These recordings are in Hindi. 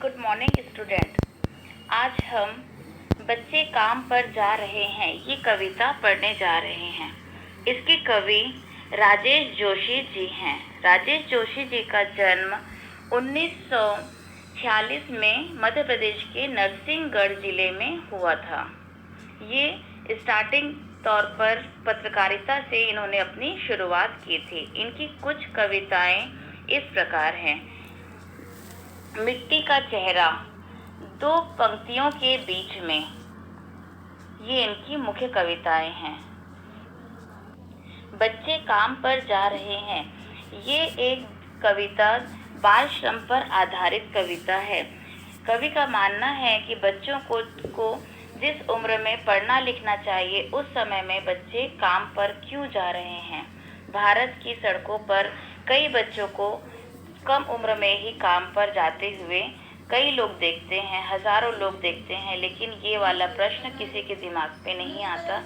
Good morning student. आज हम बच्चे काम पर जा रहे हैं ये कविता पढ़ने जा रहे हैं। इसके कवि राजेश जोशी जी हैं। राजेश जोशी जी का जन्म 1946 में मध्य प्रदेश के नरसिंहगढ़ जिले में हुआ था। ये स्टार्टिंग तौर पर पत्रकारिता से इन्होंने अपनी शुरुआत की थी। इनकी कुछ कविताएं इस प्रकार हैं। मिट्टी का चेहरा, दो पंक्तियों के बीच में, ये इनकी मुख्य कविताएं हैं। बच्चे काम पर जा रहे हैं, ये एक कविता बाल श्रम पर आधारित कविता है। कवि का मानना है कि बच्चों को जिस उम्र में पढ़ना लिखना चाहिए उस समय में बच्चे काम पर क्यों जा रहे हैं। भारत की सड़कों पर कई बच्चों को कम उम्र में ही काम पर जाते हुए कई लोग देखते हैं, हजारों लोग देखते हैं, लेकिन ये वाला प्रश्न किसी के दिमाग पे नहीं आता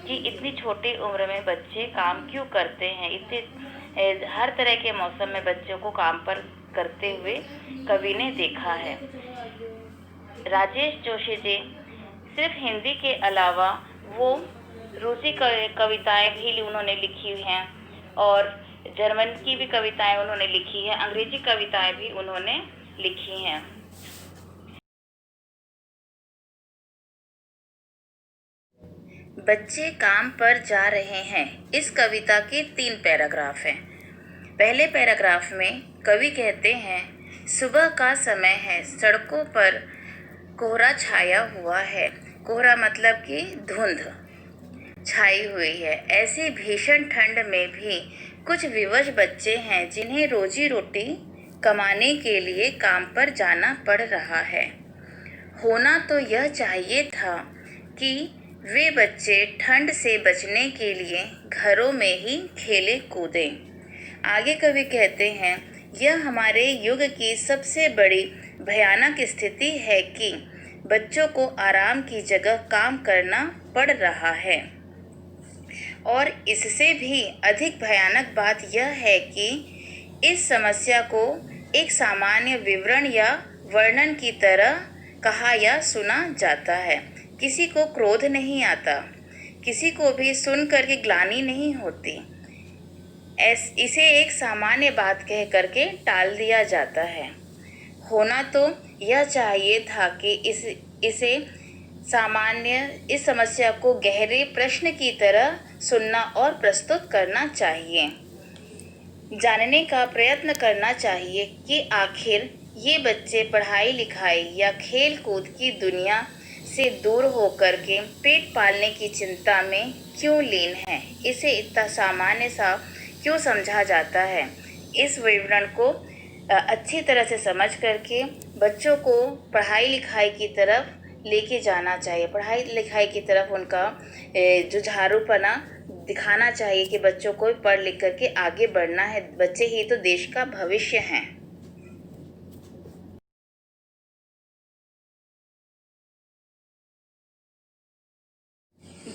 कि इतनी छोटी उम्र में बच्चे काम क्यों करते हैं। इतने हर तरह के मौसम में बच्चों को काम पर करते हुए कवि ने देखा है। राजेश जोशी जी सिर्फ हिंदी के अलावा वो रूसी कविताएं भी उन्होंने लिखी हुई हैं और जर्मन की भी कविताएं उन्होंने लिखी है, अंग्रेजी कविताएं भी उन्होंने लिखी हैं। बच्चे काम पर जा रहे हैं, इस कविता के 3 पैराग्राफ हैं। पहले पैराग्राफ में कवि कहते हैं, सुबह का समय है, सड़कों पर कोहरा छाया हुआ है। कोहरा मतलब कि धुंध छाई हुई है। ऐसी भीषण ठंड में भी कुछ विवश बच्चे हैं जिन्हें रोजी रोटी कमाने के लिए काम पर जाना पड़ रहा है। होना तो यह चाहिए था कि वे बच्चे ठंड से बचने के लिए घरों में ही खेले कूदें। आगे कवि कहते हैं, यह हमारे युग की सबसे बड़ी भयानक स्थिति है कि बच्चों को आराम की जगह काम करना पड़ रहा है। और इससे भी अधिक भयानक बात यह है कि इस समस्या को एक सामान्य विवरण या वर्णन की तरह कहा या सुना जाता है। किसी को क्रोध नहीं आता, किसी को भी सुन करके ग्लानि नहीं होती। इसे एक सामान्य बात कह करके टाल दिया जाता है। होना तो यह चाहिए था कि इस समस्या को गहरे प्रश्न की तरह सुनना और प्रस्तुत करना चाहिए। जानने का प्रयत्न करना चाहिए कि आखिर ये बच्चे पढ़ाई लिखाई या खेल कूद की दुनिया से दूर होकर के पेट पालने की चिंता में क्यों लीन हैं। इसे इतना सामान्य सा क्यों समझा जाता है। इस विवरण को अच्छी तरह से समझ करके बच्चों को पढ़ाई लिखाई की तरफ लेके जाना चाहिए। पढ़ाई लिखाई की तरफ उनका जुझारूपना दिखाना चाहिए कि बच्चों को पढ़ लिख करके आगे बढ़ना है। बच्चे ही तो देश का भविष्य हैं।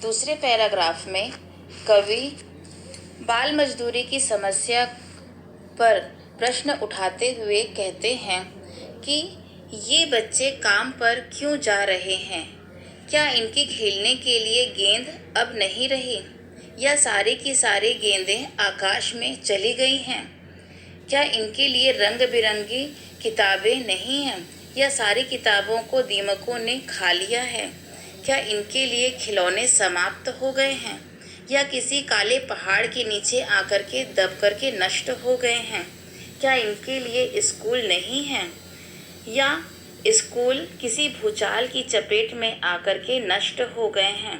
दूसरे पैराग्राफ में कवि बाल मजदूरी की समस्या पर प्रश्न उठाते हुए कहते हैं कि ये बच्चे काम पर क्यों जा रहे हैं। क्या इनके खेलने के लिए गेंद अब नहीं रही, या सारी की सारी गेंदें आकाश में चली गई हैं। क्या इनके लिए रंग बिरंगी किताबें नहीं हैं, या सारी किताबों को दीमकों ने खा लिया है। क्या इनके लिए खिलौने समाप्त हो गए हैं, या किसी काले पहाड़ के नीचे आकर के दब करके नष्ट हो गए हैं। क्या इनके लिए स्कूल नहीं हैं, या स्कूल किसी भूचाल की चपेट में आकर के नष्ट हो गए हैं।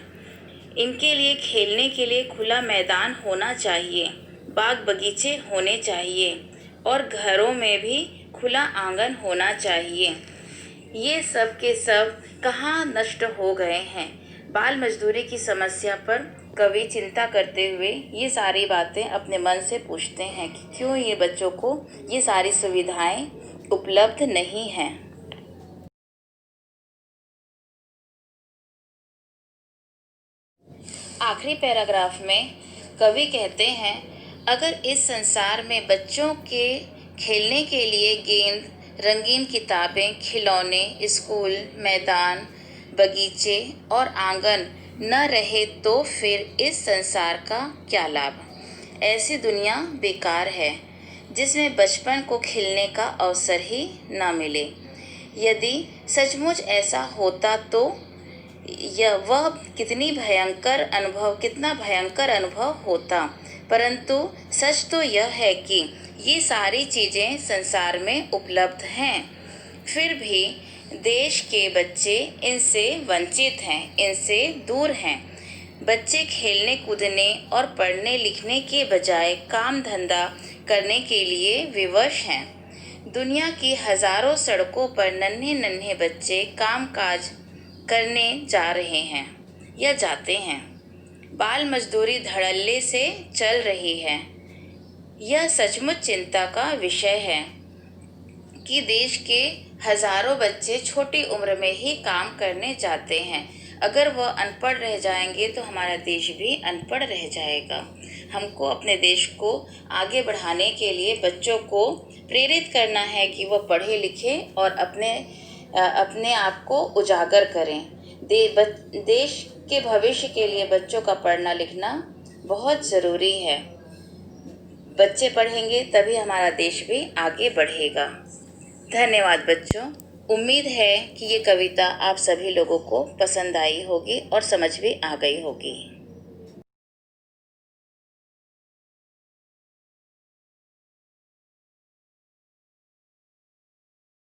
इनके लिए खेलने के लिए खुला मैदान होना चाहिए, बाग बगीचे होने चाहिए और घरों में भी खुला आंगन होना चाहिए। ये सब के सब कहाँ नष्ट हो गए हैं। बाल मजदूरी की समस्या पर कवि चिंता करते हुए ये सारी बातें अपने मन से पूछते हैं कि क्यों ये बच्चों को ये सारी सुविधाएं उपलब्ध नहीं हैं। आखिरी पैराग्राफ में कवि कहते हैं, अगर इस संसार में बच्चों के खेलने के लिए गेंद रंगीन किताबें, खिलौने, स्कूल, मैदान, बगीचे और आंगन न रहे तो फिर इस संसार का क्या लाभ। ऐसी दुनिया बेकार है जिसमें बचपन को खिलने का अवसर ही ना मिले। यदि सचमुच ऐसा होता तो वह कितना भयंकर अनुभव होता। परंतु सच तो यह है कि ये सारी चीज़ें संसार में उपलब्ध हैं, फिर भी देश के बच्चे इनसे वंचित हैं, इनसे दूर हैं। बच्चे खेलने कूदने और पढ़ने लिखने के बजाय काम धंधा करने के लिए विवश हैं। दुनिया की हजारों सड़कों पर नन्हे नन्हे बच्चे काम काज करने जा रहे हैं या जाते हैं। बाल मजदूरी धड़ल्ले से चल रही है। यह सचमुच चिंता का विषय है कि देश के हजारों बच्चे छोटी उम्र में ही काम करने जाते हैं। अगर वह अनपढ़ रह जाएंगे तो हमारा देश भी अनपढ़ रह जाएगा। हमको अपने देश को आगे बढ़ाने के लिए बच्चों को प्रेरित करना है कि वह पढ़े लिखें और अपने आप को उजागर करें। देश के भविष्य के लिए बच्चों का पढ़ना लिखना बहुत ज़रूरी है। बच्चे पढ़ेंगे तभी हमारा देश भी आगे बढ़ेगा। धन्यवाद बच्चों। उम्मीद है कि ये कविता आप सभी लोगों को पसंद आई होगी और समझ भी आ गई होगी।